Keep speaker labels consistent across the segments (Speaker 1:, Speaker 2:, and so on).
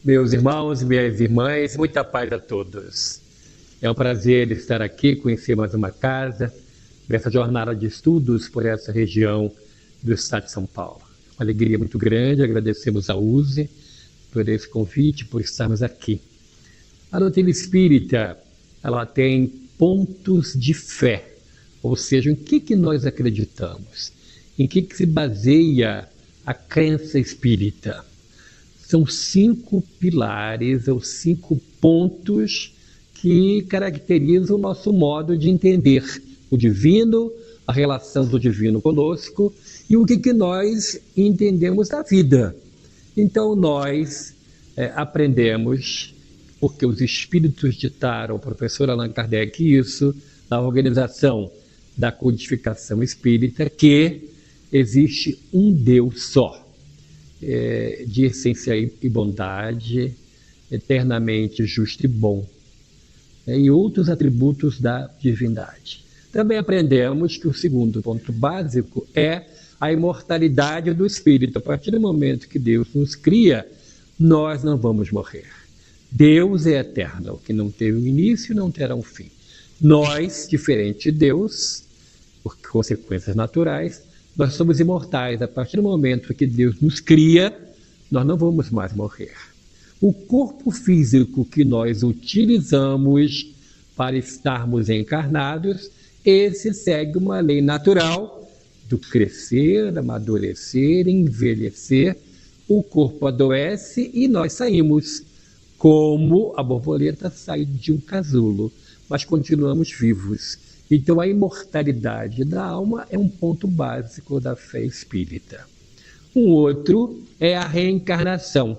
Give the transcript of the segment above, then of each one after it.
Speaker 1: Meus irmãos e minhas irmãs, muita paz a todos. É um prazer estar aqui, conhecer mais uma casa, nessa jornada de estudos por essa região do estado de São Paulo. Uma alegria muito grande, agradecemos a USE por esse convite, por estarmos aqui. A doutrina espírita, ela tem pontos de fé, ou seja, em que nós acreditamos, em que se baseia a crença espírita. São 5 pilares ou 5 pontos que caracterizam o nosso modo de entender o divino, a relação do divino conosco e o que nós entendemos da vida. Então nós aprendemos, porque os espíritos ditaram, o professor Allan Kardec, isso, na organização da codificação espírita, que existe um Deus só. De essência e bondade, eternamente justo e bom, e outros atributos da divindade. Também aprendemos que o segundo ponto básico é a imortalidade do espírito. A partir do momento que Deus nos cria, nós não vamos morrer. Deus é eterno, que não teve um início e não terá um fim. Nós, diferente de Deus, por consequências naturais, nós somos imortais. A partir do momento que Deus nos cria, nós não vamos mais morrer. O corpo físico que nós utilizamos para estarmos encarnados, esse segue uma lei natural do crescer, amadurecer, envelhecer. O corpo adoece e nós saímos, como a borboleta sai de um casulo, mas continuamos vivos. Então, a imortalidade da alma é um ponto básico da fé espírita. Um outro é a reencarnação.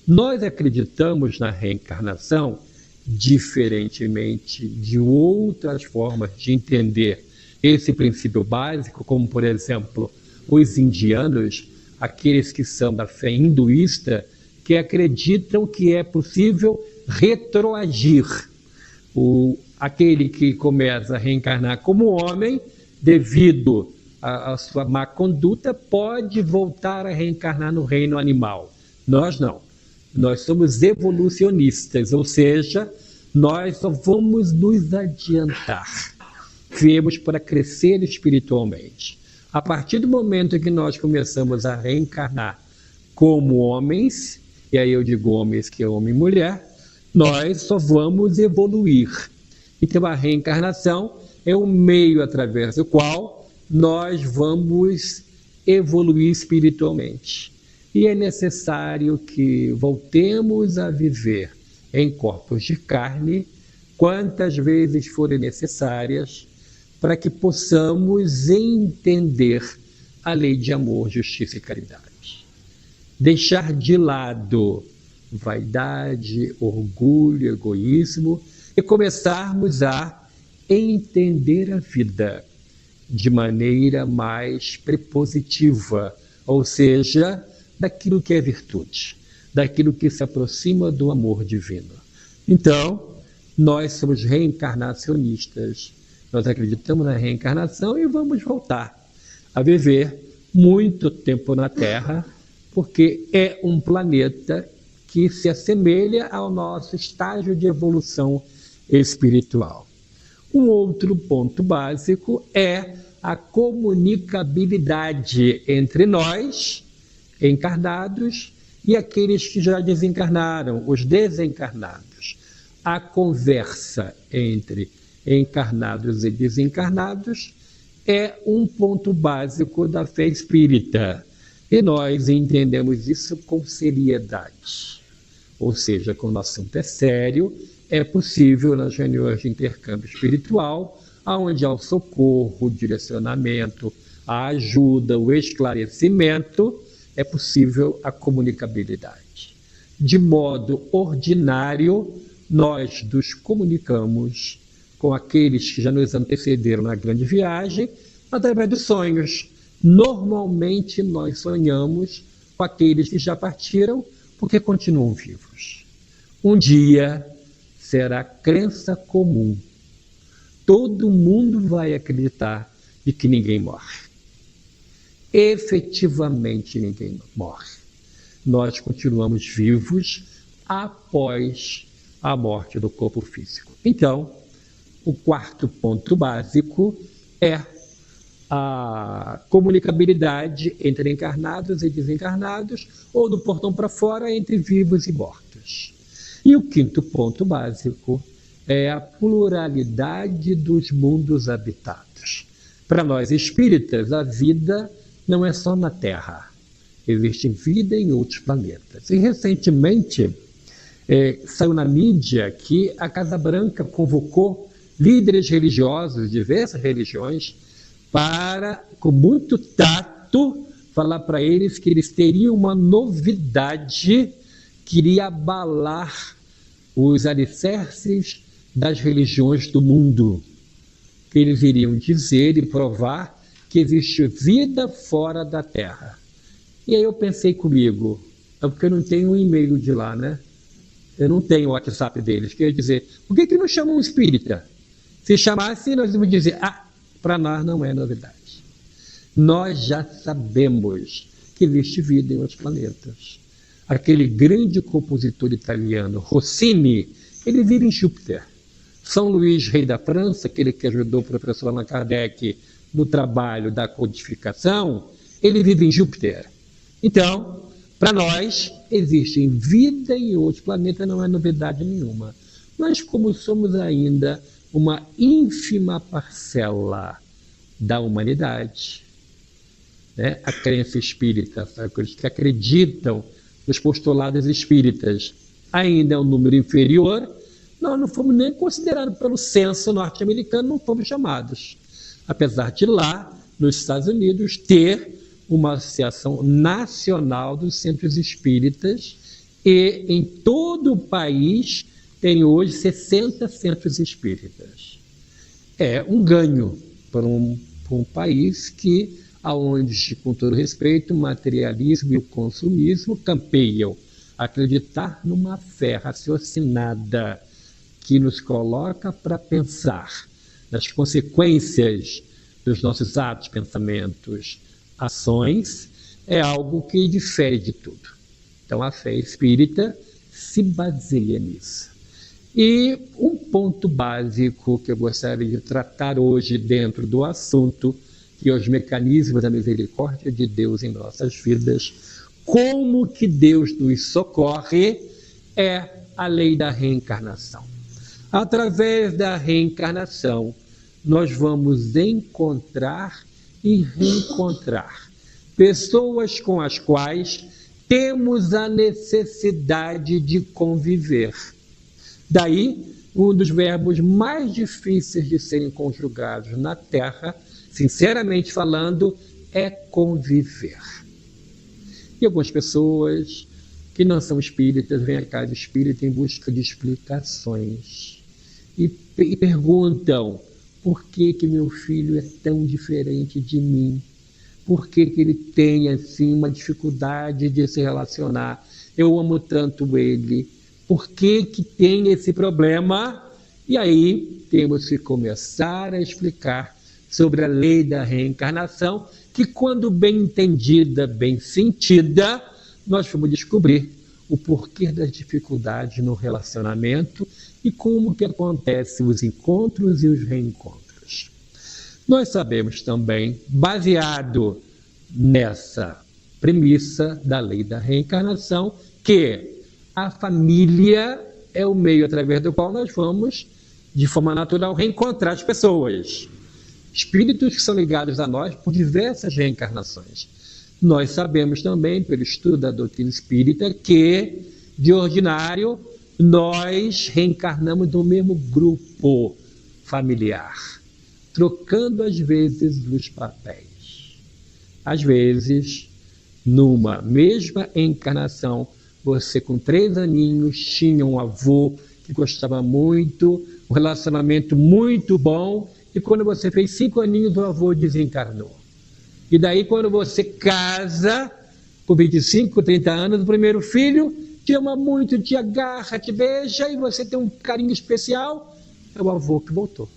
Speaker 1: Nós acreditamos na reencarnação, diferentemente de outras formas de entender esse princípio básico, como, por exemplo, os indianos, aqueles que são da fé hinduísta, que acreditam que é possível retroagir. Aquele que começa a reencarnar como homem, devido à sua má conduta, pode voltar a reencarnar no reino animal. Nós não. Nós somos evolucionistas, ou seja, nós só vamos nos adiantar. Viemos para crescer espiritualmente. A partir do momento que nós começamos a reencarnar como homens, e aí eu digo homens que é homem e mulher, nós só vamos evoluir. Então a reencarnação é o meio através do qual nós vamos evoluir espiritualmente. E é necessário que voltemos a viver em corpos de carne, quantas vezes forem necessárias, para que possamos entender a lei de amor, justiça e caridade. Deixar de lado vaidade, orgulho, egoísmo, e começarmos a entender a vida de maneira mais prepositiva, ou seja, daquilo que é virtude, daquilo que se aproxima do amor divino. Então, nós somos reencarnacionistas, nós acreditamos na reencarnação e vamos voltar a viver muito tempo na Terra, porque é um planeta que se assemelha ao nosso estágio de evolução espiritual. Um outro ponto básico é a comunicabilidade entre nós, encarnados, e aqueles que já desencarnaram, os desencarnados. A conversa entre encarnados e desencarnados é um ponto básico da fé espírita. E nós entendemos isso com seriedade. Ou seja, quando o assunto é sério, é possível nas reuniões de intercâmbio espiritual, onde há o socorro, o direcionamento, a ajuda, o esclarecimento, é possível a comunicabilidade. De modo ordinário, nós nos comunicamos com aqueles que já nos antecederam na grande viagem, através dos sonhos. Normalmente nós sonhamos com aqueles que já partiram, porque continuam vivos. Um dia será crença comum. Todo mundo vai acreditar de que ninguém morre. Efetivamente ninguém morre. Nós continuamos vivos após a morte do corpo físico. Então, o quarto ponto básico é a comunicabilidade entre encarnados e desencarnados, ou do portão para fora entre vivos e mortos. E o quinto ponto básico é a pluralidade dos mundos habitados. Para nós espíritas, a vida não é só na Terra. Existe vida em outros planetas. E recentemente saiu na mídia que a Casa Branca convocou líderes religiosos de diversas religiões para, com muito tato, falar para eles que eles teriam uma novidade que iria abalar os alicerces das religiões do mundo. Que eles iriam dizer e provar que existe vida fora da Terra. E aí eu pensei comigo, é porque eu não tenho um e-mail de lá, né? Eu não tenho o WhatsApp deles. Quer dizer, por que não chamam um espírita? Se chamasse, nós íamos dizer, para nós não é novidade. Nós já sabemos que existe vida em outros planetas. Aquele grande compositor italiano, Rossini, ele vive em Júpiter. São Luís, rei da França, aquele que ajudou o professor Allan Kardec no trabalho da codificação, ele vive em Júpiter. Então, para nós, existe vida em outros planetas, não é novidade nenhuma. Mas como somos ainda uma ínfima parcela da humanidade, né? A crença espírita, aqueles que acreditam nos postulados espíritas, ainda é um número inferior, nós não fomos nem considerados pelo censo norte-americano, não fomos chamados. Apesar de lá, nos Estados Unidos, ter uma associação nacional dos centros espíritas e em todo o país tem hoje 60 centros espíritas. É um ganho para um país que, aonde, com todo respeito, o materialismo e o consumismo campeiam. Acreditar numa fé raciocinada que nos coloca para pensar nas consequências dos nossos atos, pensamentos, ações, é algo que difere de tudo. Então a fé espírita se baseia nisso. E um ponto básico que eu gostaria de tratar hoje dentro do assunto, que é os mecanismos da misericórdia de Deus em nossas vidas, como que Deus nos socorre, é a lei da reencarnação. Através da reencarnação, nós vamos encontrar e reencontrar pessoas com as quais temos a necessidade de conviver. Daí, um dos verbos mais difíceis de serem conjugados na Terra, sinceramente falando, é conviver. E algumas pessoas que não são espíritas vêm à casa espírita em busca de explicações e perguntam: por que meu filho é tão diferente de mim? Por que ele tem assim uma dificuldade de se relacionar? Eu amo tanto ele. Por que tem esse problema? E aí temos que começar a explicar sobre a lei da reencarnação, que quando bem entendida, bem sentida, nós vamos descobrir o porquê das dificuldades no relacionamento e como que acontecem os encontros e os reencontros. Nós sabemos também, baseado nessa premissa da lei da reencarnação, que a família é o meio através do qual nós vamos, de forma natural, reencontrar as pessoas. Espíritos que são ligados a nós por diversas reencarnações. Nós sabemos também, pelo estudo da doutrina espírita, que, de ordinário, nós reencarnamos no mesmo grupo familiar, trocando às vezes os papéis. Às vezes, numa mesma encarnação, você com 3 aninhos tinha um avô que gostava muito, um relacionamento muito bom, e quando você fez 5 aninhos, o avô desencarnou. E daí, quando você casa, com 25, 30 anos, o primeiro filho te ama muito, te agarra, te beija, e você tem um carinho especial, é o avô que voltou.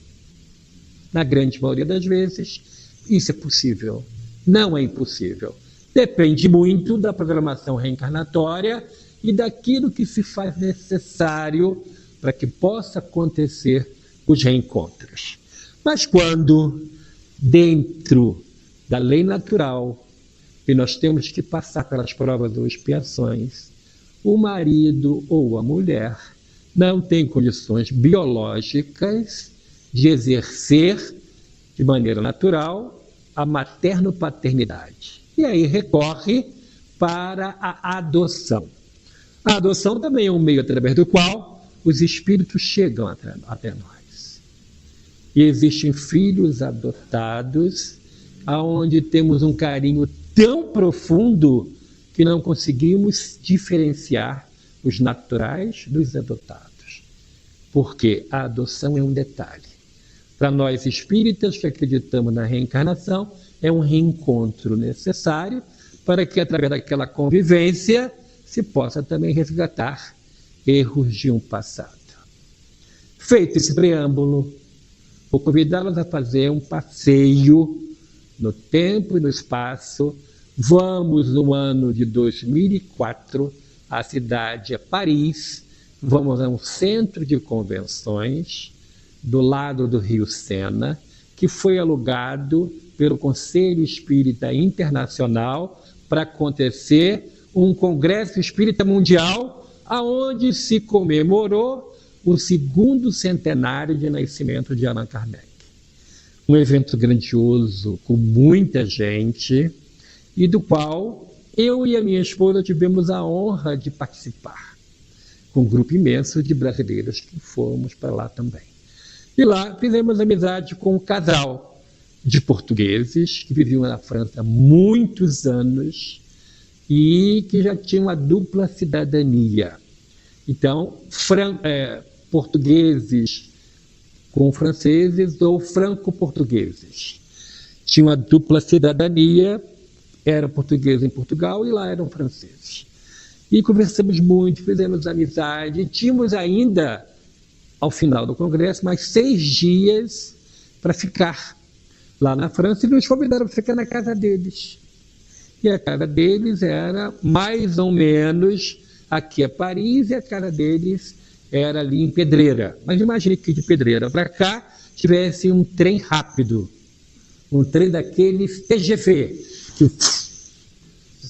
Speaker 1: Na grande maioria das vezes, isso é possível. Não é impossível. Depende muito da programação reencarnatória e daquilo que se faz necessário para que possa acontecer os reencontros. Mas quando, dentro da lei natural, e nós temos que passar pelas provas ou expiações, o marido ou a mulher não tem condições biológicas de exercer de maneira natural a materno-paternidade. E aí recorre para a adoção. A adoção também é um meio através do qual os espíritos chegam até nós. E existem filhos adotados, onde temos um carinho tão profundo que não conseguimos diferenciar os naturais dos adotados. Porque a adoção é um detalhe. Para nós espíritas que acreditamos na reencarnação, é um reencontro necessário para que, através daquela convivência, se possa também resgatar erros de um passado. Feito esse preâmbulo, vou convidá-los a fazer um passeio no tempo e no espaço. Vamos no ano de 2004, a cidade é Paris, vamos a um centro de convenções do lado do Rio Sena, que foi alugado pelo Conselho Espírita Internacional para acontecer um Congresso Espírita Mundial, aonde se comemorou o 2º centenário de nascimento de Allan Kardec. Um evento grandioso, com muita gente, e do qual eu e a minha esposa tivemos a honra de participar, com um grupo imenso de brasileiros que fomos para lá também. E lá fizemos amizade com um casal de portugueses que viviam na França há muitos anos e que já tinham a dupla cidadania. Então, portugueses com franceses ou franco-portugueses. Tinham a dupla cidadania, eram portugueses em Portugal e lá eram franceses. E conversamos muito, fizemos amizade, e tínhamos ainda, ao final do congresso, mais 6 dias para ficar lá na França, e nos convidaram para ficar na casa deles. E a casa deles era mais ou menos, aqui é Paris, e a casa deles era ali em Pedreira. Mas imagine que de Pedreira para cá tivesse um trem rápido, um trem daqueles TGV, que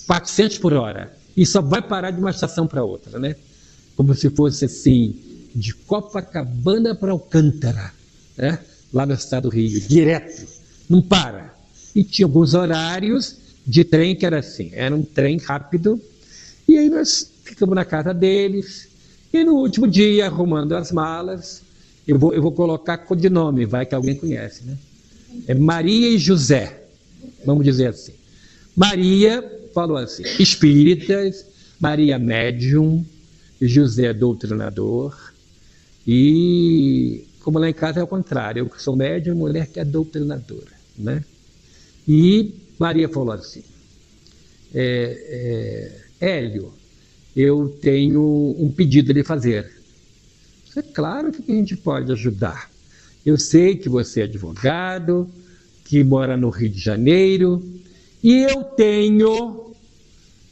Speaker 1: 400 por hora, e só vai parar de uma estação para outra, né? Como se fosse assim, de Copacabana para Alcântara, né? Lá no estado do Rio, direto, não para. E tinha alguns horários de trem que era assim, era um trem rápido, e aí nós ficamos na casa deles, e no último dia, arrumando as malas, eu vou colocar codinome, vai que alguém conhece, né? É Maria e José, vamos dizer assim. Maria falou assim, espíritas, Maria médium, José doutrinador, e como lá em casa é o contrário, eu que sou médium, mulher que é doutrinadora, né? E Maria falou assim, Hélio, eu tenho um pedido a lhe fazer. É claro que a gente pode ajudar. Eu sei que você é advogado, que mora no Rio de Janeiro, e eu tenho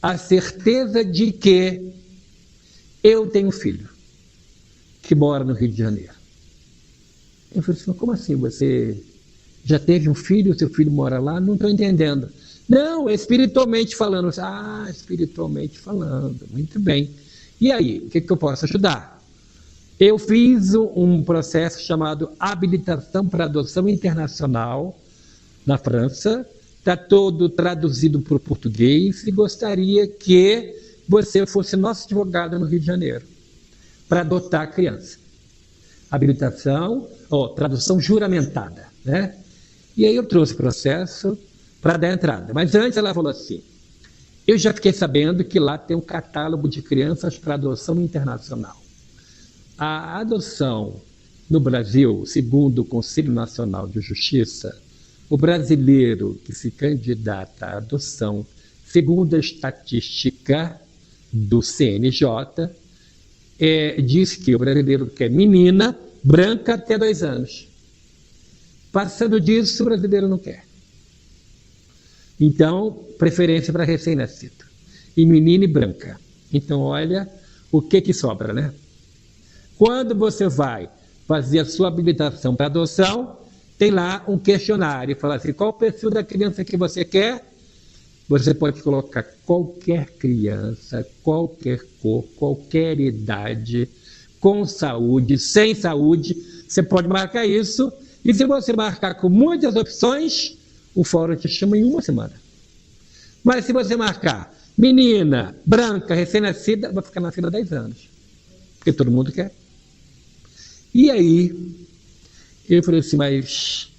Speaker 1: a certeza de que eu tenho um filho que mora no Rio de Janeiro. Eu falei assim, como assim? Você já teve um filho, seu filho mora lá? Não estou entendendo. Não, espiritualmente falando. Ah, espiritualmente falando, muito bem. E aí, o que eu posso ajudar? Eu fiz um processo chamado Habilitação para Adoção Internacional na França, está todo traduzido para o português e gostaria que você fosse nosso advogado no Rio de Janeiro para adotar a criança. Habilitação, tradução juramentada, né? E aí eu trouxe o processo para dar entrada. Mas antes ela falou assim, eu já fiquei sabendo que lá tem um catálogo de crianças para adoção internacional. A adoção no Brasil, segundo o Conselho Nacional de Justiça, o brasileiro que se candidata à adoção, segundo a estatística do CNJ, diz que o brasileiro quer menina branca até 2 anos. Passando disso, o brasileiro não quer. Então, preferência para recém-nascido. E menina e branca. Então, olha o que sobra, né? Quando você vai fazer a sua habilitação para adoção, tem lá um questionário, fala assim, qual o perfil da criança que você quer? Você pode colocar qualquer criança, qualquer cor, qualquer idade, com saúde, sem saúde, você pode marcar isso, e se você marcar com muitas opções, o fórum te chama em uma semana. Mas se você marcar menina, branca, recém-nascida, vai ficar na fila 10 anos, porque todo mundo quer. E aí, eu falei assim, mas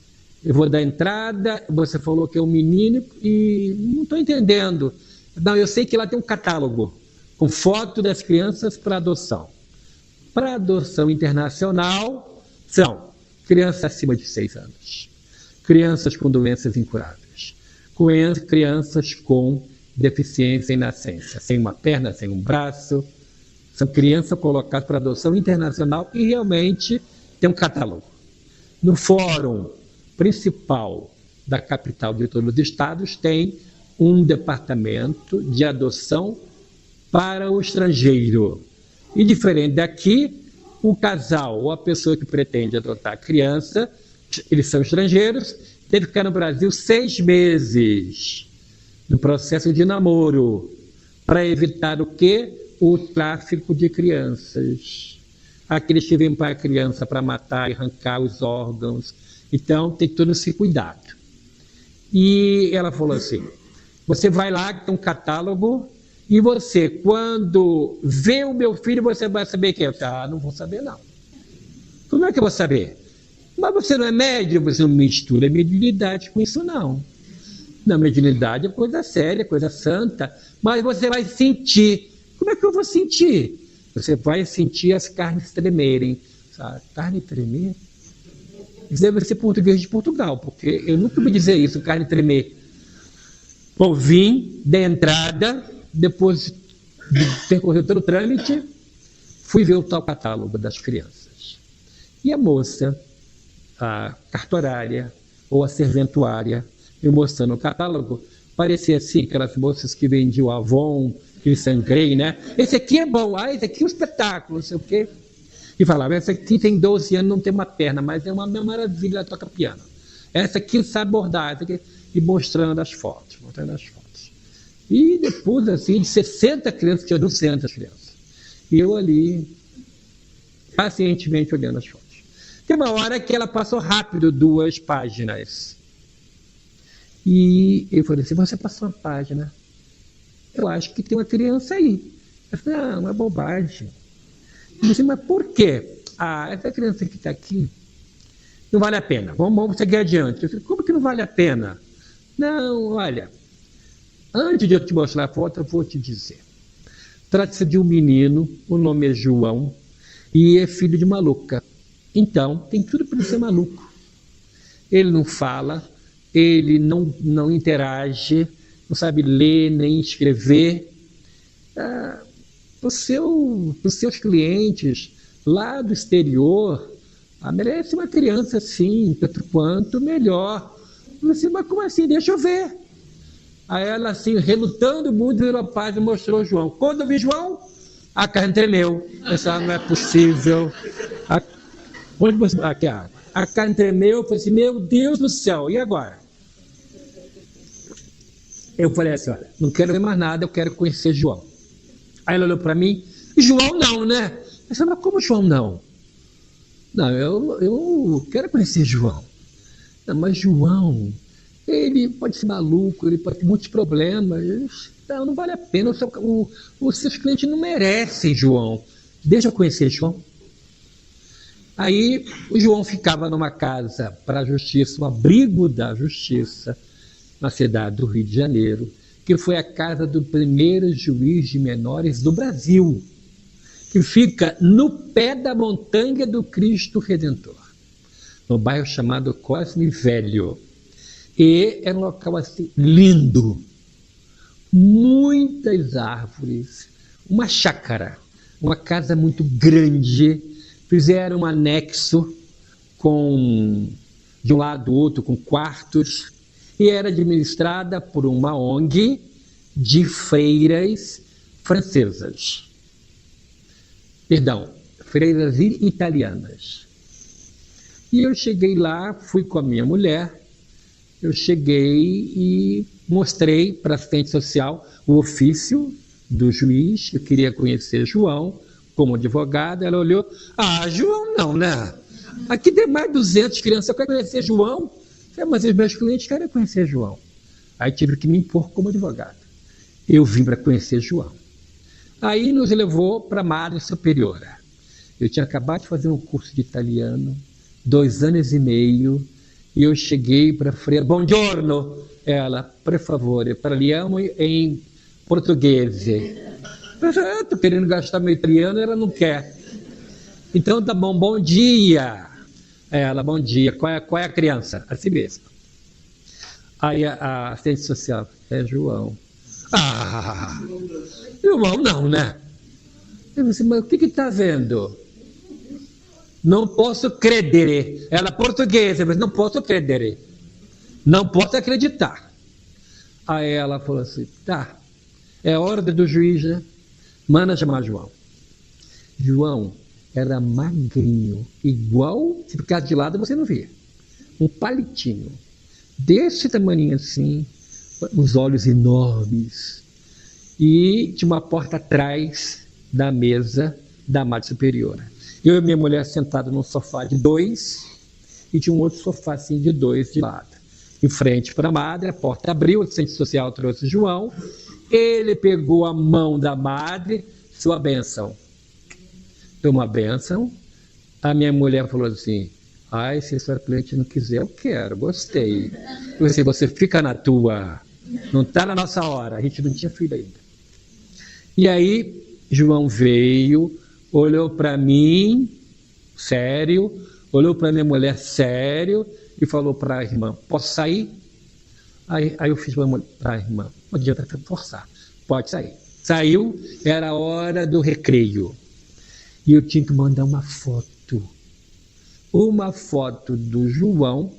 Speaker 1: eu vou dar entrada, você falou que é um menino e não estou entendendo. Não, eu sei que lá tem um catálogo com foto das crianças para adoção. Para adoção internacional, são crianças acima de 6 anos, crianças com doenças incuráveis, crianças com deficiência em nascença, sem uma perna, sem um braço, são crianças colocadas para adoção internacional e realmente tem um catálogo. No fórum principal da capital de todos os estados tem um departamento de adoção para o estrangeiro. E diferente daqui, o casal ou a pessoa que pretende adotar a criança, eles são estrangeiros, teve que ficar no Brasil 6 meses no processo de namoro, para evitar o quê? O tráfico de crianças. Aqueles que vêm para a criança para matar e arrancar os órgãos. Então, tem todo esse cuidado. E ela falou assim, você vai lá, tem um catálogo, e você, quando vê o meu filho, você vai saber quem é. Eu falei, não vou saber não. Como é que eu vou saber? Mas você não é médium, você não mistura mediunidade com isso não. Não, mediunidade é coisa séria, coisa santa, mas você vai sentir. Como é que eu vou sentir? Você vai sentir as carnes tremerem. Sabe? Carne tremer? Isso deve ser português de Portugal, porque eu nunca me dizer isso, carne tremer. Bom, vim, dei entrada, depois de percorrer todo o trâmite, fui ver o tal catálogo das crianças. E a moça, a cartorária ou a serventuária, me mostrando o catálogo, parecia assim, aquelas moças que vendiam Avon, que sangrei, né? Esse aqui é bom, esse aqui é um espetáculo, não sei o quê. E falava, essa aqui tem 12 anos, não tem uma perna, mas é uma maravilha, ela toca piano. Essa aqui sabe bordar, essa aqui, e mostrando as fotos. E depois, assim, de 60 crianças, tinha 200 crianças. E eu ali, pacientemente olhando as fotos. Tem uma hora que ela passou rápido 2 páginas. E eu falei assim, você passou uma página. Eu acho que tem uma criança aí. Eu falei, não é bobagem. Eu disse, mas por quê? Essa criança que está aqui não vale a pena. Vamos seguir adiante. Eu falei, como que não vale a pena? Não, olha, antes de eu te mostrar a foto, eu vou te dizer. Trata-se de um menino, o nome é João, e é filho de maluca. Então, tem tudo para ele ser maluco. Ele não fala, ele não interage, não sabe ler nem escrever. Os seus clientes lá do exterior, merece uma criança assim, tanto quanto melhor. Eu disse, mas como assim? Deixa eu ver. Aí ela assim, relutando muito, virou a página e mostrou o João. Quando eu vi João, a carne tremeu. Pensava, não é possível. A carne tremeu, eu falei assim, meu Deus do céu, e agora? Eu falei assim, olha, não quero ver mais nada, eu quero conhecer João. Aí ela olhou para mim, João não, né? Eu falei, mas como João não? Não, eu quero conhecer João. Não, mas João, ele pode ser maluco, ele pode ter muitos problemas. Não vale a pena, os seus clientes não merecem João. Deixa eu conhecer João. Aí o João ficava numa casa para a justiça, um abrigo da justiça, na cidade do Rio de Janeiro, que foi a casa do primeiro juiz de menores do Brasil, que fica no pé da montanha do Cristo Redentor, no bairro chamado Cosme Velho. E era um local assim lindo, muitas árvores, uma chácara, uma casa muito grande. Fizeram um anexo de um lado do outro, com quartos, e era administrada por uma ONG de freiras francesas. Perdão, freiras italianas. E eu cheguei lá, fui com a minha mulher, eu cheguei e mostrei para a assistente social o ofício do juiz, eu queria conhecer João como advogado. Ela olhou, João não, né? Aqui tem mais de 200 crianças, eu quero conhecer João. Mas os meus clientes querem conhecer João. Aí tive que me impor como advogado. Eu vim para conhecer João. Aí nos levou para a Madre Superiora. Eu tinha acabado de fazer um curso de italiano, 2 anos e meio, e eu cheguei para a freira, buongiorno, ela, por favor, parliamo em português. Estou querendo gastar meu italiano, ela não quer. Então tá bom, bom dia. Ela, bom dia, qual é a criança? Assim mesmo. Aí a assistente social, é João. João não, né? Eu disse, mas o que está vendo? Não posso credere. Ela é portuguesa, mas não posso credere. Não posso acreditar. Aí ela falou assim, tá, é ordem do juiz, né? Manda chamar João. João era magrinho, igual, se ficasse de lado você não via. Um palitinho, desse tamanho assim, os olhos enormes. E tinha uma porta atrás da mesa da Madre Superiora. Eu e minha mulher sentados num sofá de 2, e tinha um outro sofá assim de 2 de lado. Em frente para a Madre, a porta abriu, o assistente social trouxe João, ele pegou a mão da Madre, sua bênção. Deu uma bênção, a minha mulher falou assim, se a sua cliente não quiser, eu quero, gostei. Eu disse, você fica na tua, não está na nossa hora, a gente não tinha filho ainda. E aí, João veio, olhou para mim, sério, olhou para minha mulher, sério, e falou para a irmã, posso sair? Aí eu fiz para a irmã, não adianta forçar, pode sair. Saiu, era a hora do recreio. E eu tinha que mandar uma foto do João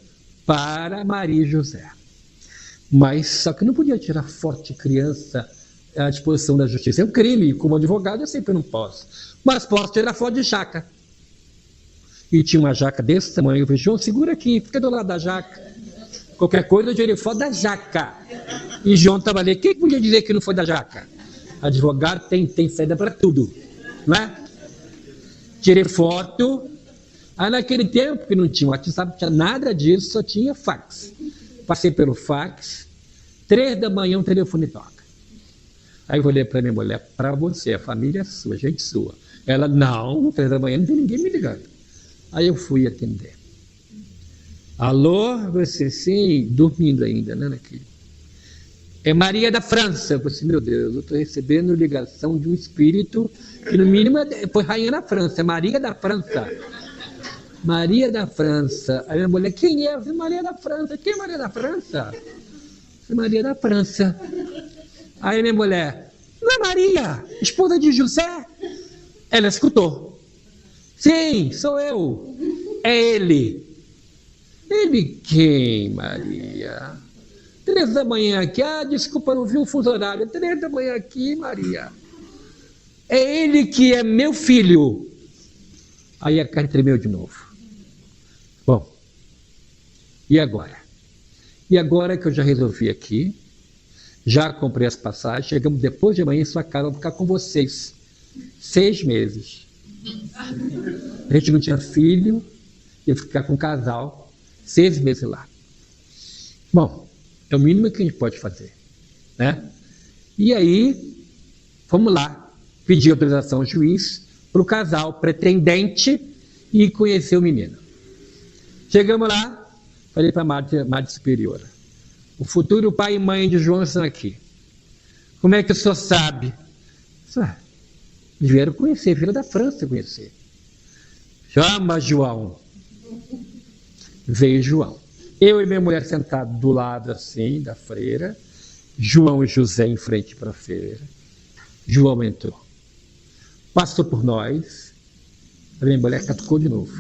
Speaker 1: para Maria e José. Mas só que não podia tirar foto de criança à disposição da justiça. É um crime, como advogado eu sempre não posso. Mas posso tirar foto de jaca. E tinha uma jaca desse tamanho. Eu falei, João, segura aqui, fica do lado da jaca. Qualquer coisa eu tirei foto da jaca. E João estava ali. Quem podia dizer que não foi da jaca? Advogado tem saída para tudo, não é? Tirei foto. Aí naquele tempo que não tinha WhatsApp, não tinha nada disso, só tinha fax. Passei pelo fax, 3 da manhã o telefone toca. Aí eu olhei para minha mulher, para você, a família é sua, gente sua. Ela, não, 3 da manhã não tem ninguém me ligando. Aí eu fui atender. Alô, você sim, dormindo ainda, né, naquele. É Maria da França. Eu falei assim, meu Deus, eu estou recebendo ligação de um espírito que no mínimo foi rainha da França, é Maria da França. Maria da França. Aí minha mulher, quem é? Eu falei, Maria da França. Quem é Maria da França? Eu falei, Maria da França. Aí minha mulher, não é Maria, esposa de José? Ela escutou. Sim, sou eu. É ele. Ele quem, Maria? 3 da manhã aqui, desculpa, não vi o fuso horário. 3 da manhã aqui, Maria. É ele que é meu filho. Aí a cara tremeu de novo. Bom, e agora? E agora que eu já resolvi aqui, já comprei as passagens, chegamos depois de amanhã em sua casa, vou ficar com vocês 6 meses. A gente não tinha filho, ia ficar com um casal 6 meses lá. Bom, é o mínimo que a gente pode fazer, né? E aí, vamos lá, pedir autorização ao juiz para o casal pretendente e conhecer o menino. Chegamos lá, falei para a Madre Superiora, o futuro pai e mãe de João estão aqui. Como é que o senhor sabe? Vieram conhecer, vieram da França conhecer. Chama João. Veio João. Eu e minha mulher sentados do lado assim, da freira, João e José em frente para a freira. João entrou. Passou por nós, a minha mulher catucou de novo.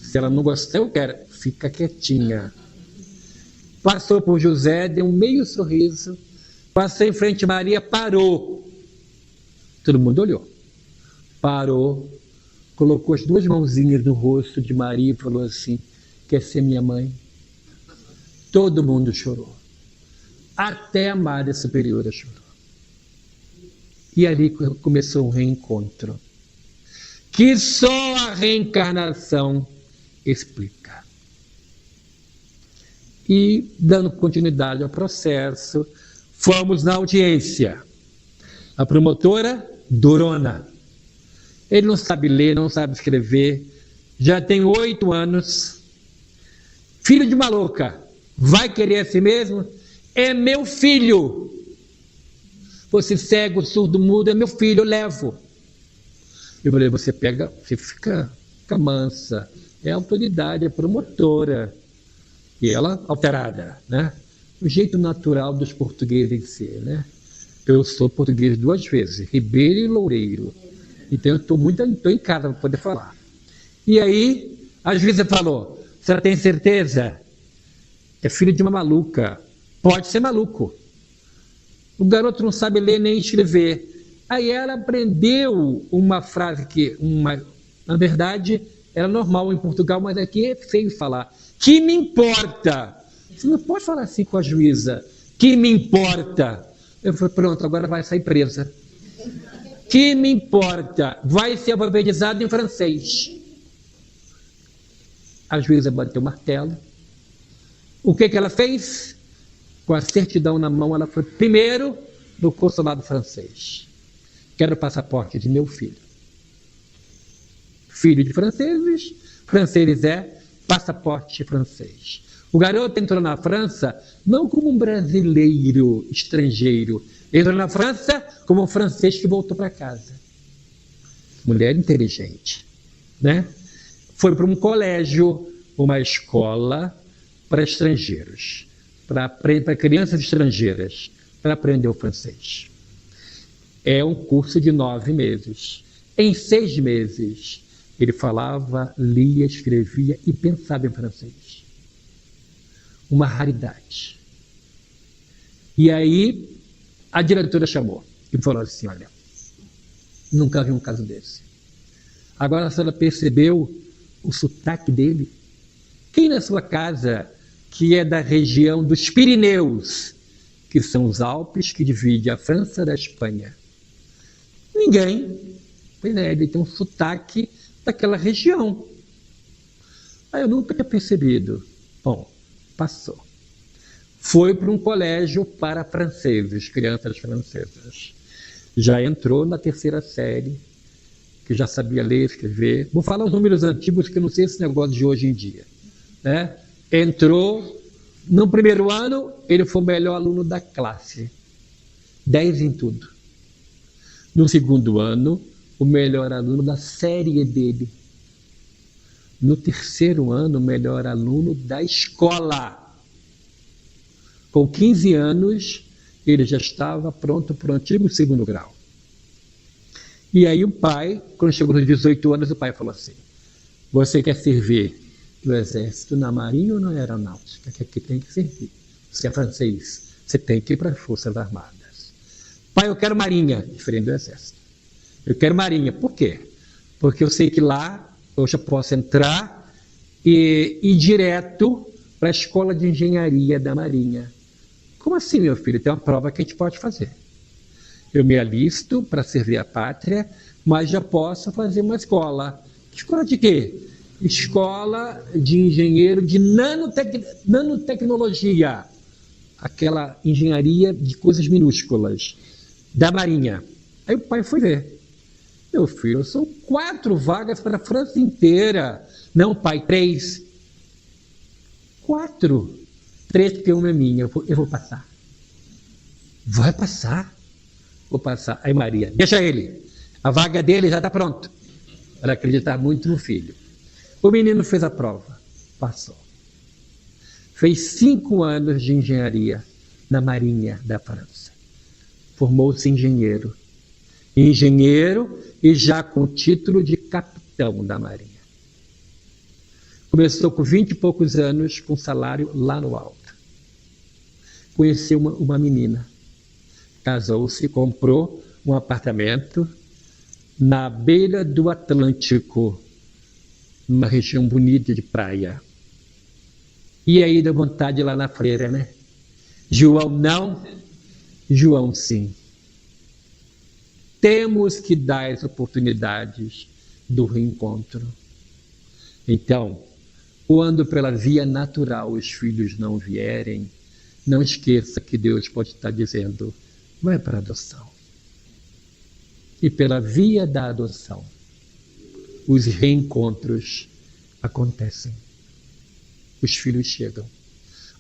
Speaker 1: Se ela não gostar, eu quero, fica quietinha. Passou por José, deu um meio sorriso, passou em frente a Maria, parou. Todo mundo olhou. Parou, colocou as duas mãozinhas no rosto de Maria e falou assim: quer ser minha mãe? Todo mundo chorou. Até a Madre Superiora chorou. E ali começou um reencontro, que só a reencarnação explica. E, dando continuidade ao processo, fomos na audiência. A promotora, Dorona. Ele não sabe ler, não sabe escrever, já tem 8 anos, filho de uma louca, vai querer a si mesmo? É meu filho. Você cego, surdo, mudo, é meu filho, eu levo. Eu falei, você fica mansa, é autoridade, é promotora. E ela alterada, né? O jeito natural dos portugueses em ser, né? Eu sou português 2 vezes, Ribeiro e Loureiro. Então eu estou em casa para poder falar. E aí, a juíza falou, a senhora tem certeza? É filho de uma maluca. Pode ser maluco. O garoto não sabe ler nem escrever. Aí ela aprendeu uma frase que, na verdade, era normal em Portugal, mas aqui é feio falar. Que me importa? Você não pode falar assim com a juíza. Que me importa? Eu falei, pronto, agora vai sair presa. Que me importa? Vai ser alfabetizado em francês. A juíza bateu o martelo. O que ela fez? Com a certidão na mão, ela foi primeiro no consulado francês. Quero o passaporte de meu filho. Filho de franceses, franceses passaporte francês. O garoto entrou na França não como um brasileiro estrangeiro, entrou na França como um francês que voltou para casa. Mulher inteligente, né? Foi para um colégio, uma escola para estrangeiros, para crianças estrangeiras, para aprender o francês. É um curso de 9 meses. Em 6 meses, ele falava, lia, escrevia e pensava em francês. Uma raridade. E aí, a diretora chamou e falou assim, olha, nunca vi um caso desse. Agora a senhora percebeu o sotaque dele? Quem na sua casa, que é da região dos Pirineus, que são os Alpes que dividem a França da Espanha? Ninguém. Ele tem um sotaque daquela região. Aí eu nunca tinha percebido. Bom, passou. Foi para um colégio para franceses, crianças francesas. Já entrou na 3ª série, que já sabia ler, escrever. Vou falar os números antigos, que eu não sei esse negócio de hoje em dia. Né? Entrou, no primeiro ano, ele foi o melhor aluno da classe. 10 em tudo. No segundo ano, o melhor aluno da série dele. No 3º ano, o melhor aluno da escola. Com 15 anos, ele já estava pronto para o antigo 2º grau. E aí o pai, quando chegou nos 18 anos, o pai falou assim, você quer servir no exército, na marinha ou na aeronáutica? Que aqui tem que servir. Você é francês, você tem que ir para as forças armadas. Pai, eu quero marinha, diferente do exército. Eu quero marinha. Por quê? Porque eu sei que lá eu já posso entrar e ir direto para a escola de engenharia da marinha. Como assim, meu filho? Tem uma prova que a gente pode fazer. Eu me alisto para servir a pátria, mas já posso fazer uma escola. Escola de quê? Escola de engenheiro de nanotecnologia. Aquela engenharia de coisas minúsculas, da marinha. Aí o pai foi ver. Meu filho, são 4 vagas para a França inteira. Não, pai, 3. 4. 3 porque uma é minha. Eu vou passar. Vai passar? Vou passar. Aí Maria, deixa ele. A vaga dele já está pronta. Ela acreditar muito no filho. O menino fez a prova. Passou. Fez 5 anos de engenharia na Marinha da França. Formou-se engenheiro. Engenheiro e já com título de capitão da Marinha. Começou com 20 e poucos anos, com salário lá no alto. Conheceu uma menina. Casou-se, comprou um apartamento na beira do Atlântico, numa região bonita de praia. E aí dá vontade de ir lá na freira, né? João não, João sim. Temos que dar as oportunidades do reencontro. Então, quando pela via natural os filhos não vierem, não esqueça que Deus pode estar dizendo, vai para a adoção. E pela via da adoção, os reencontros acontecem. Os filhos chegam.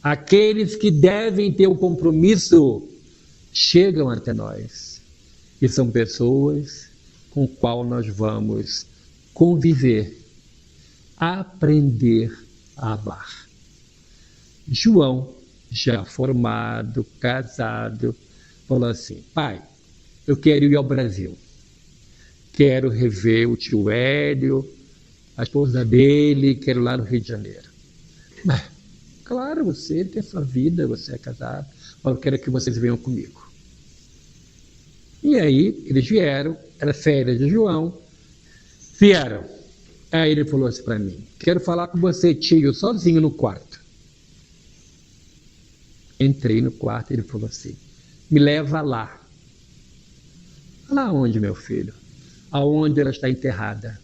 Speaker 1: Aqueles que devem ter o compromisso chegam até nós. E são pessoas com as quais nós vamos conviver, aprender a amar. João, já formado, casado, falou assim, pai, eu quero ir ao Brasil. Quero rever o tio Hélio, a esposa dele, quero ir lá no Rio de Janeiro. Mas, claro, você tem sua vida, você é casado, mas eu quero que vocês venham comigo. E aí, eles vieram, era férias de João, vieram. Aí ele falou assim para mim, quero falar com você, tio, sozinho no quarto. Entrei no quarto e ele falou assim, me leva lá. Lá onde, meu filho? Aonde ela está enterrada.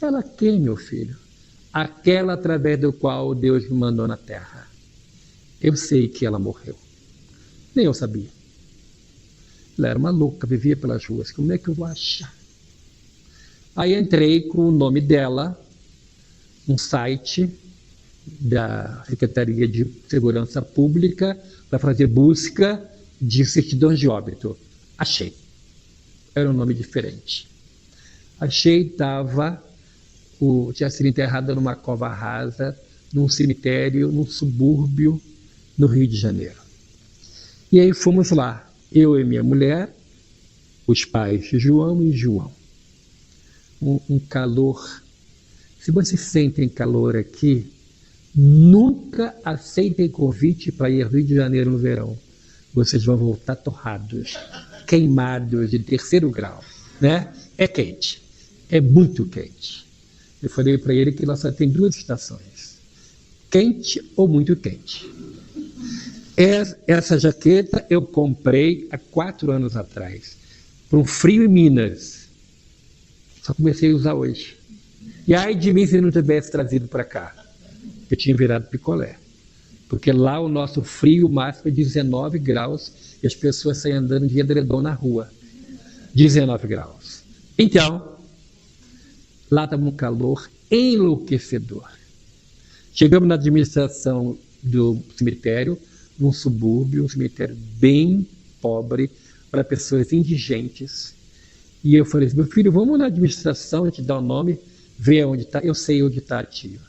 Speaker 1: Ela quem, meu filho? Aquela através do qual Deus me mandou na terra. Eu sei que ela morreu. Nem eu sabia. Ela era uma louca, vivia pelas ruas. Como é que eu vou achar? Aí entrei com o nome dela, um site da Secretaria de Segurança Pública para fazer busca de certidões de óbito. Achei. Era um nome diferente. Achei, tinha sido enterrada numa cova rasa, num cemitério, num subúrbio, no Rio de Janeiro. E aí fomos lá, eu e minha mulher, os pais de João e João. Um calor. Se vocês sentem calor aqui, nunca aceitem convite para ir ao Rio de Janeiro no verão. Vocês vão voltar torrados, queimados de 3º grau, né? É quente, é muito quente. Eu falei para ele que lá só tem 2 estações, quente ou muito quente. Essa jaqueta eu comprei há 4 anos atrás, para um frio em Minas. Só comecei a usar hoje. E ai de mim se não tivesse trazido para cá. Eu tinha virado picolé. Porque lá o nosso frio máximo é 19 graus e as pessoas saem andando de edredom na rua. 19 graus. Então, lá estava um calor enlouquecedor. Chegamos na administração do cemitério, num subúrbio, um cemitério bem pobre, para pessoas indigentes. E eu falei assim, meu filho, vamos na administração, a gente dá o nome, ver onde está. Eu sei onde está, tio.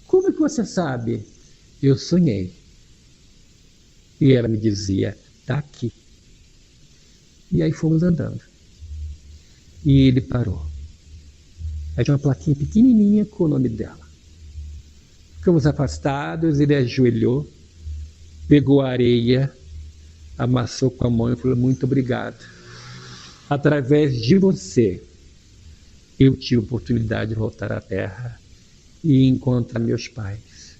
Speaker 1: Como é que você sabe? Eu sonhei. E ela me dizia, está aqui. E aí fomos andando. E ele parou. Aí tinha uma plaquinha pequenininha com o nome dela. Ficamos afastados, ele ajoelhou, pegou a areia, amassou com a mão e falou, muito obrigado. Através de você, eu tive a oportunidade de voltar à terra e encontrar meus pais.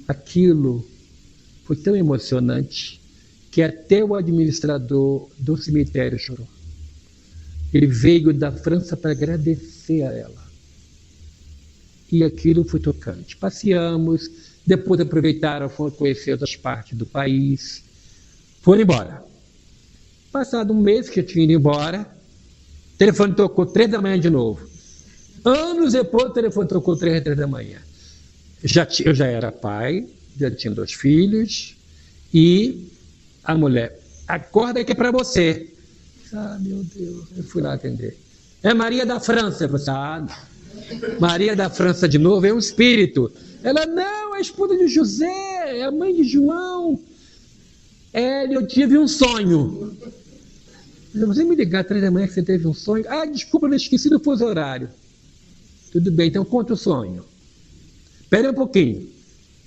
Speaker 1: Aquilo foi tão emocionante que até o administrador do cemitério chorou. Ele veio da França para agradecer a ela. E aquilo foi tocante. Passeamos, depois aproveitaram, foram conhecer outras partes do país, foram embora. Passado um mês que eu tinha ido embora, o telefone tocou 3 da manhã de novo. Anos depois, o telefone tocou 3 da manhã. Eu já era pai, já tinha 2 filhos, e a mulher, acorda que é para você. Ah, meu Deus, eu fui lá atender. É Maria da França. Eu falei, não. Maria da França de novo, é um espírito. Ela, não, é a esposa de José, é a mãe de João. Eu tive um sonho. Você me ligar 3 da manhã que você teve um sonho? Ah, desculpa, eu esqueci do fuso horário. Tudo bem, então conta o sonho. Espera um pouquinho.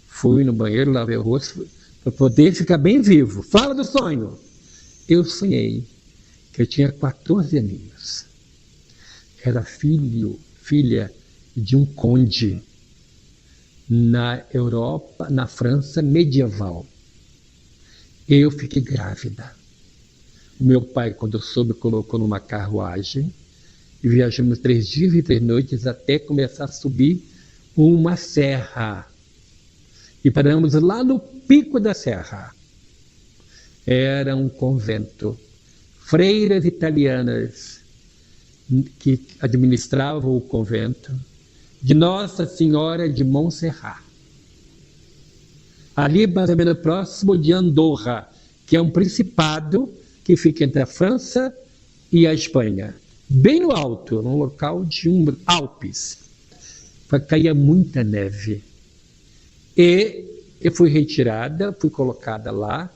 Speaker 1: Fui no banheiro, lavei o rosto, para poder ficar bem vivo. Fala do sonho. Eu sonhei Eu tinha 14 aninhos. Era filha de um conde na Europa, na França medieval. Eu fiquei grávida. O meu pai, quando soube, colocou numa carruagem e viajamos 3 dias e 3 noites até começar a subir uma serra. E paramos lá no pico da serra. Era um convento. Freiras italianas que administravam o convento de Nossa Senhora de Montserrat. Ali, mais ou menos próximo de Andorra, que é um principado que fica entre a França e a Espanha. Bem no alto, num local de Alpes. Caía muita neve. E eu fui retirada, fui colocada lá.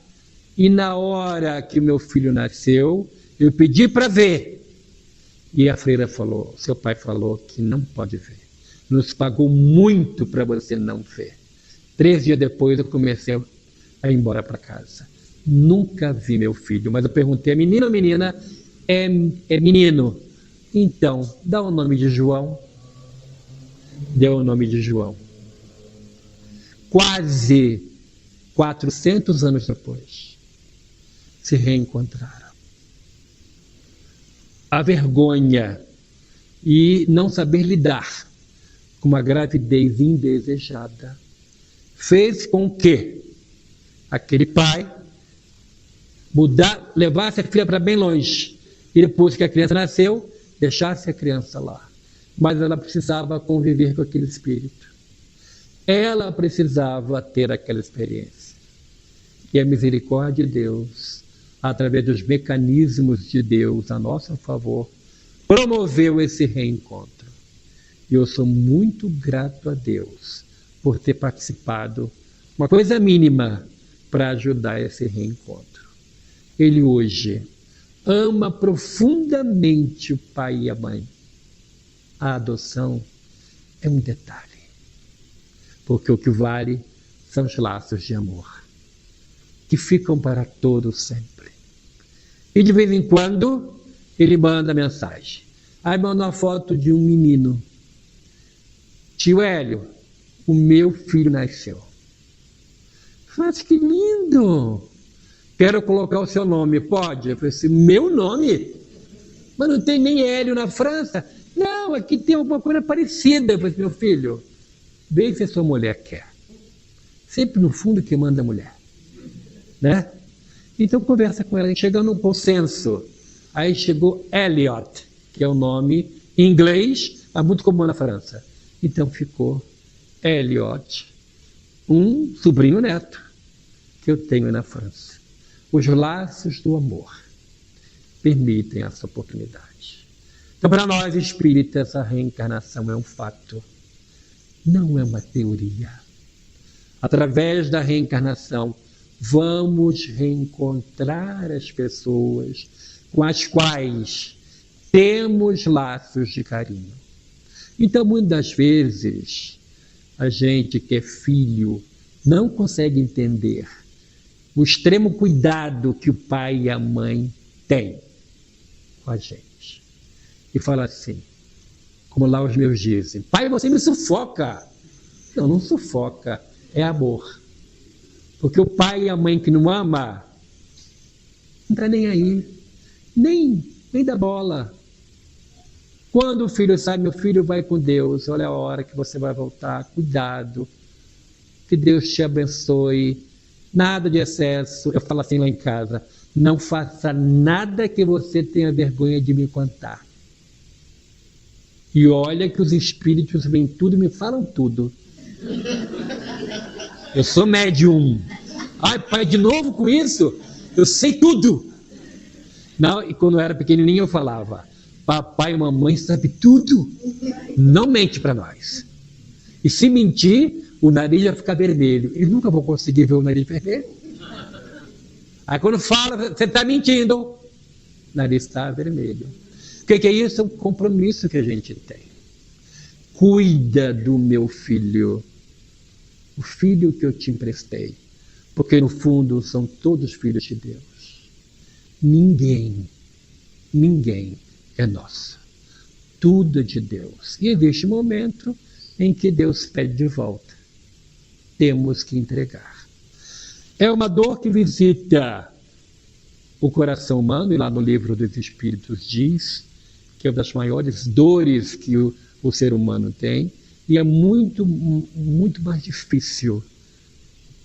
Speaker 1: E na hora que o meu filho nasceu, eu pedi para ver. E a freira falou, seu pai falou que não pode ver. Nos pagou muito para você não ver. 3 dias depois eu comecei a ir embora para casa. Nunca vi meu filho, mas eu perguntei, é menino ou menina? É menino. Então, dá o nome de João. Deu o nome de João. Quase 400 anos depois, se reencontraram. A vergonha e não saber lidar com uma gravidez indesejada fez com que aquele pai levasse a filha para bem longe e depois que a criança nasceu, deixasse a criança lá. Mas ela precisava conviver com aquele espírito. Ela precisava ter aquela experiência. E a misericórdia de Deus, através dos mecanismos de Deus a nosso favor, promoveu esse reencontro. E eu sou muito grato a Deus por ter participado, uma coisa mínima, para ajudar esse reencontro. Ele hoje ama profundamente o pai e a mãe. A adoção é um detalhe, porque o que vale são os laços de amor, que ficam para todos sempre. E de vez em quando, ele manda mensagem. Aí manda uma foto de um menino. Tio Hélio, o meu filho nasceu. Mas que lindo! Quero colocar o seu nome, pode? Eu falei assim, meu nome? Mas não tem nem Hélio na França? Não, aqui tem alguma coisa parecida. Eu falei assim, meu filho, vê se a sua mulher quer. Sempre no fundo que manda a mulher. Né? Então conversa com ela, chegando num consenso. Aí chegou Elliot, que é o nome em inglês, mas muito comum na França. Então ficou Elliot, um sobrinho neto que eu tenho na França. Os laços do amor permitem essa oportunidade. Então, para nós espíritas, a reencarnação é um fato, não é uma teoria. Através da reencarnação, vamos reencontrar as pessoas com as quais temos laços de carinho. Então, muitas vezes, a gente que é filho não consegue entender o extremo cuidado que o pai e a mãe têm com a gente. E fala assim, como lá os meus dizem, pai, você me sufoca. Não, não sufoca, é amor. Porque o pai e a mãe que não ama, não está nem aí, nem dá bola. Quando o filho sai, meu filho vai com Deus, olha a hora que você vai voltar, cuidado, que Deus te abençoe, nada de excesso. Eu falo assim lá em casa, não faça nada que você tenha vergonha de me contar. E olha que os espíritos vêm tudo e me falam tudo. Eu sou médium. Ai, pai, de novo com isso? Eu sei tudo. Não, e quando eu era pequenininho eu falava, papai e mamãe sabem tudo. Não mente para nós. E se mentir, o nariz vai ficar vermelho. Eu nunca vou conseguir ver o nariz vermelho. Aí quando fala, você está mentindo. O nariz está vermelho. O que é isso? É um compromisso que a gente tem. Cuida do meu filho. O filho que eu te emprestei. Porque no fundo são todos filhos de Deus. Ninguém ninguém é nosso. Tudo é de Deus. E existe um momento em que Deus pede de volta. Temos que entregar. É uma dor que visita o coração humano, e lá no livro dos Espíritos diz que é uma das maiores dores que o ser humano tem, e é muito, muito mais difícil. O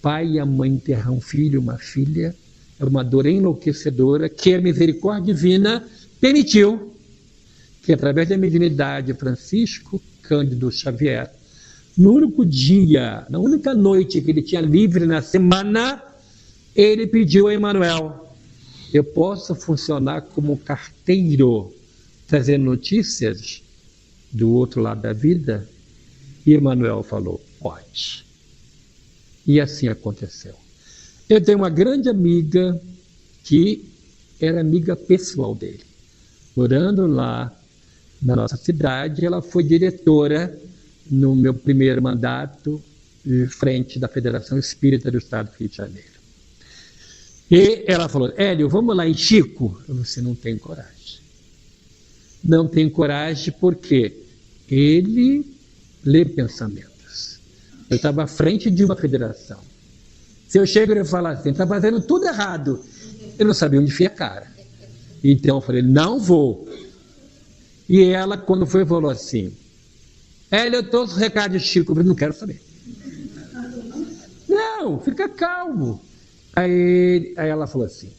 Speaker 1: pai e a mãe enterrar um filho, uma filha, é uma dor enlouquecedora que a misericórdia divina permitiu que, através da mediunidade de Francisco Cândido Xavier, no único dia, na única noite que ele tinha livre na semana, ele pediu a Emmanuel: eu posso funcionar como carteiro, trazendo notícias do outro lado da vida? E Emmanuel falou: pode. E assim aconteceu. Eu tenho uma grande amiga que era amiga pessoal dele. Morando lá na nossa cidade, ela foi diretora no meu primeiro mandato, de frente da Federação Espírita do Estado do Rio de Janeiro. E ela falou: Hélio, vamos lá em Chico? Você não tem coragem. Não tem coragem porque ele lê pensamentos. Eu estava à frente de uma federação. Se eu chego e falar assim, está fazendo tudo errado, eu não sabia onde enfiar a cara. Então eu falei: não vou. E ela, quando foi, falou assim: Hélio, eu trouxe o recado de Chico. Eu falei: não quero saber. Não, fica calmo. Aí ela falou assim: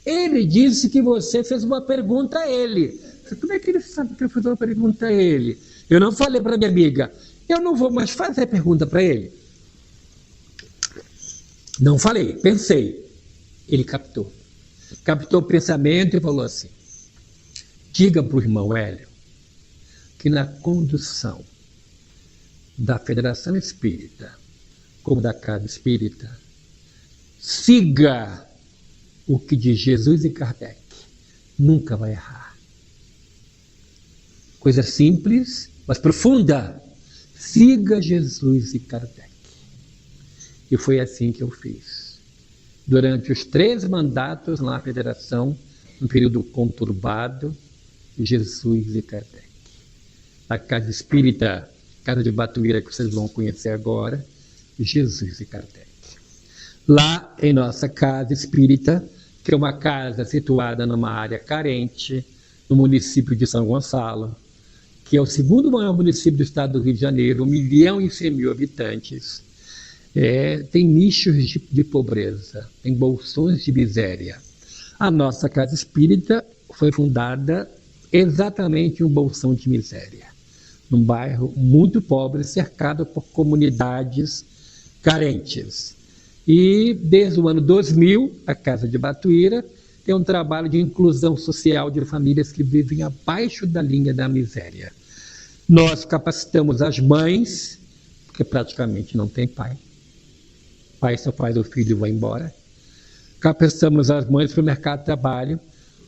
Speaker 1: ele disse que você fez uma pergunta a ele. Eu falei: como é que ele sabe que eu fiz uma pergunta a ele? Eu não falei para minha amiga: eu não vou mais fazer pergunta para ele. Não falei, pensei. Ele captou. Captou o pensamento e falou assim: diga para o irmão Hélio que na condução da Federação Espírita, como da Casa Espírita, siga o que diz Jesus e Kardec. Nunca vai errar. Coisa simples, mas profunda. Siga Jesus e Kardec. E foi assim que eu fiz. Durante os 3 mandatos na Federação, um período conturbado, Jesus e Kardec. A Casa Espírita, Casa de Batuíra, que vocês vão conhecer agora, Jesus e Kardec. Lá em nossa Casa Espírita, que é uma casa situada numa área carente, no município de São Gonçalo, que é o segundo maior município do estado do Rio de Janeiro, 1.100.000 habitantes, tem nichos de pobreza, tem bolsões de miséria. A nossa Casa Espírita foi fundada exatamente em um bolsão de miséria, num bairro muito pobre, cercado por comunidades carentes. E desde o ano 2000, a Casa de Batuíra tem um trabalho de inclusão social de famílias que vivem abaixo da linha da miséria. Nós capacitamos as mães, porque praticamente não tem pai. Pai só faz o filho e vai embora. Capacitamos as mães para o mercado de trabalho,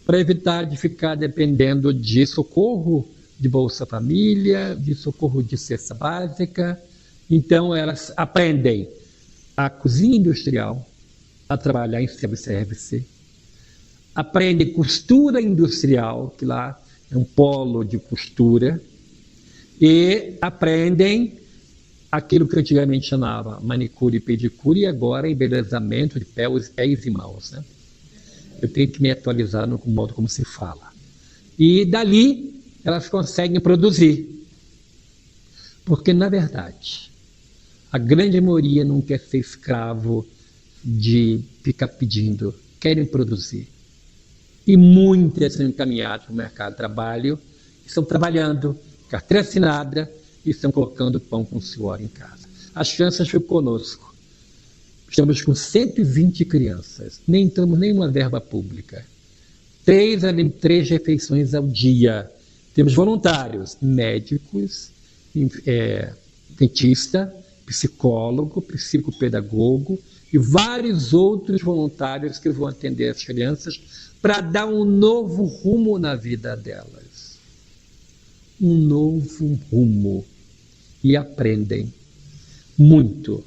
Speaker 1: para evitar de ficar dependendo de socorro de Bolsa Família, de socorro de cesta básica. Então elas aprendem a cozinha industrial, a trabalhar em self-service, aprendem costura industrial, que lá é um polo de costura, e aprendem aquilo que antigamente chamava manicure e pedicure, e agora embelezamento de pés e mãos, né? Eu tenho que me atualizar no modo como se fala. E dali elas conseguem produzir. Porque, na verdade, a grande maioria não quer ser escravo de ficar pedindo, querem produzir. E muitas são encaminhadas para o mercado de trabalho, estão trabalhando, carteira assinada, e estão colocando pão com suor em casa. As crianças ficam conosco. Estamos com 120 crianças, nem estamos nenhuma verba pública. 3 refeições ao dia. Temos voluntários, médicos, dentista, psicólogo, psicopedagogo e vários outros voluntários que vão atender as crianças para dar um novo rumo na vida delas. Um novo rumo. E aprendem muito.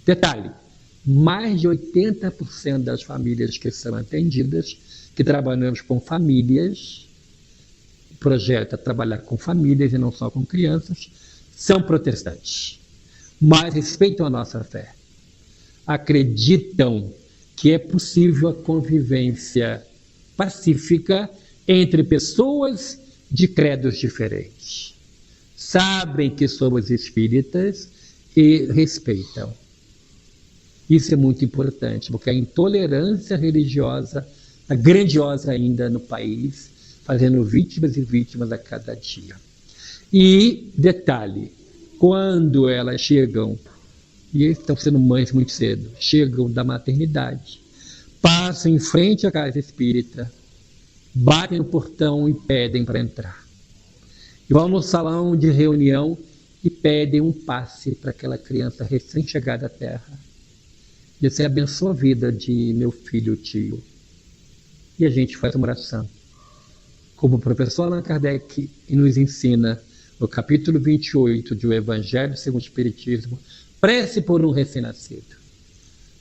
Speaker 1: Detalhe, mais de 80% das famílias que são atendidas, que trabalhamos com famílias, projeta trabalhar com famílias e não só com crianças, são protestantes, mas respeitam a nossa fé. Acreditam que é possível a convivência pacífica entre pessoas de credos diferentes. Sabem que somos espíritas e respeitam. Isso é muito importante, porque a intolerância religiosa está grandiosa ainda no país, fazendo vítimas e vítimas a cada dia. E, detalhe, quando elas chegam, e estão sendo mães muito cedo, chegam da maternidade, passam em frente à casa espírita, batem no portão e pedem para entrar. E vão no salão de reunião e pedem um passe para aquela criança recém-chegada à Terra. E você abençoa a vida de meu filho, tio. E a gente faz uma oração. Como o professor Allan Kardec nos ensina, no capítulo 28 do Evangelho segundo o Espiritismo, prece por um recém-nascido.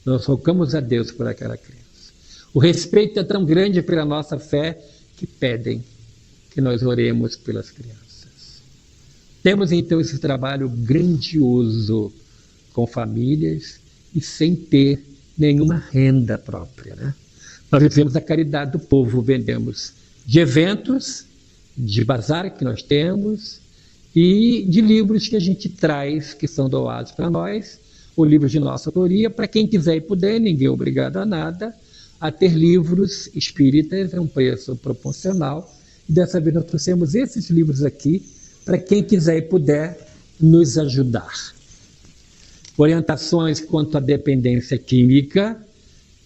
Speaker 1: Nós rogamos a Deus por aquela criança. O respeito é tão grande pela nossa fé que pedem que nós oremos pelas crianças. Temos então esse trabalho grandioso com famílias e sem ter nenhuma renda própria, né? Nós vivemos a caridade do povo, vendemos de eventos, de bazar que nós temos e de livros que a gente traz, que são doados para nós, ou livros de nossa autoria, para quem quiser e puder, ninguém é obrigado a nada, a ter livros espíritas, é um preço proporcional. E dessa vez nós trouxemos esses livros aqui, para quem quiser e puder nos ajudar. Orientações quanto à dependência química,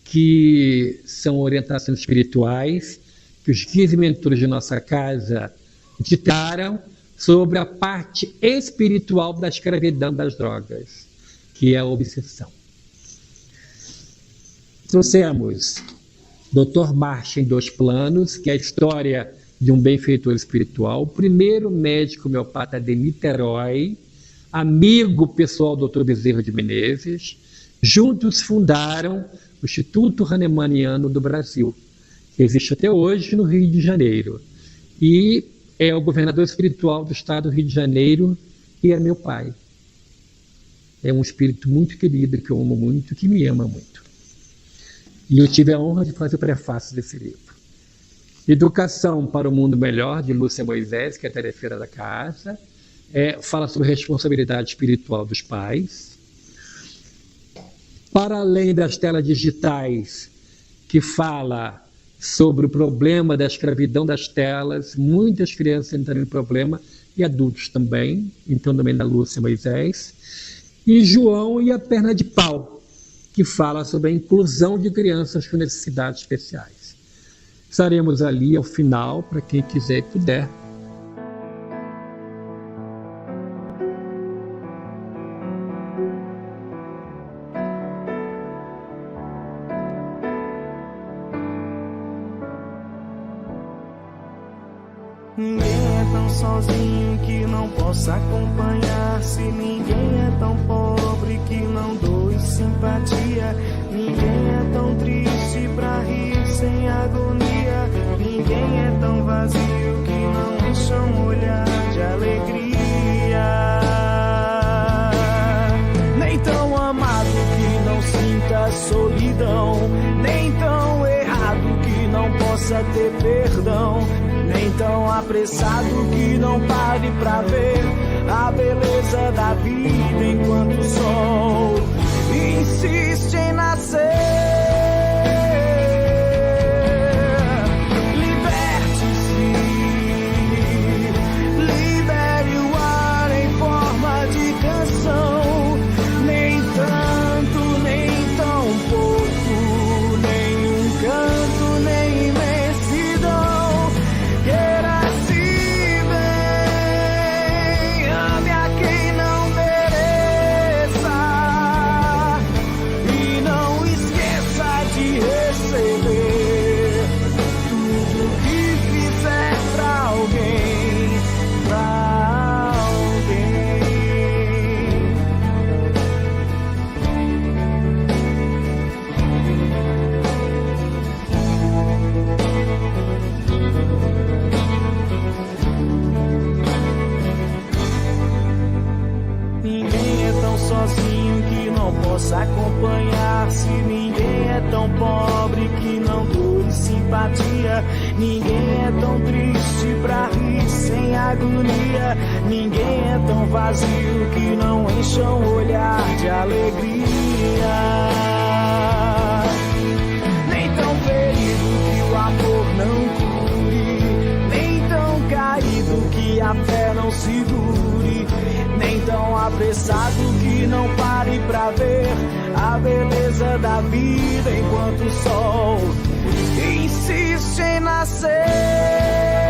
Speaker 1: que são orientações espirituais, que os guias e mentores de nossa casa ditaram sobre a parte espiritual da escravidão das drogas, que é a obsessão. Trouxemos Dr. Marcha em Dois Planos, que é a história de um benfeitor espiritual, o primeiro médico homeopata de Niterói, amigo pessoal do Dr. Bezerra de Menezes. Juntos fundaram o Instituto Hahnemanniano do Brasil, que existe até hoje no Rio de Janeiro. E é o governador espiritual do estado do Rio de Janeiro, e é meu pai. É um espírito muito querido, que eu amo muito, que me ama muito. E eu tive a honra de fazer o prefácio desse livro. Educação para o Mundo Melhor, de Lúcia Moisés, que é a tarefeira da casa, fala sobre a responsabilidade espiritual dos pais. Para além das telas digitais, que fala sobre o problema da escravidão das telas, muitas crianças entrando em problema, e adultos também, então também da Lúcia Moisés. E João e a Perna de Pau, que fala sobre a inclusão de crianças com necessidades especiais. Estaremos ali ao final, para quem quiser e puder.
Speaker 2: Ninguém é tão sozinho que não possa acompanhar. Se ninguém é tão pobre que não doe simpatia. Ninguém é tão triste pra rir sem agonia. Ninguém é tão vazio que não encha um olhar de alegria. Nem tão amado que não sinta solidão. Nem tão errado que não possa ter perdão. Nem tão apressado que não pare pra ver a beleza da vida enquanto o sol insiste em nascer. Liberte-se, libere o ar em forma de canção. Nem tanto, nem tão pouco, nem um canto, nem imensidão. Queira-se bem, ame a quem não mereça. possa acompanhar. Se ninguém é tão pobre que não doe simpatia, ninguém é tão triste pra rir sem agonia, ninguém é tão vazio que não encha o olhar de alegria, nem tão ferido que o amor não cure, nem tão caído que a fé não segure, nem tão apressado que não pare pra ver a beleza da vida enquanto o sol insiste em nascer.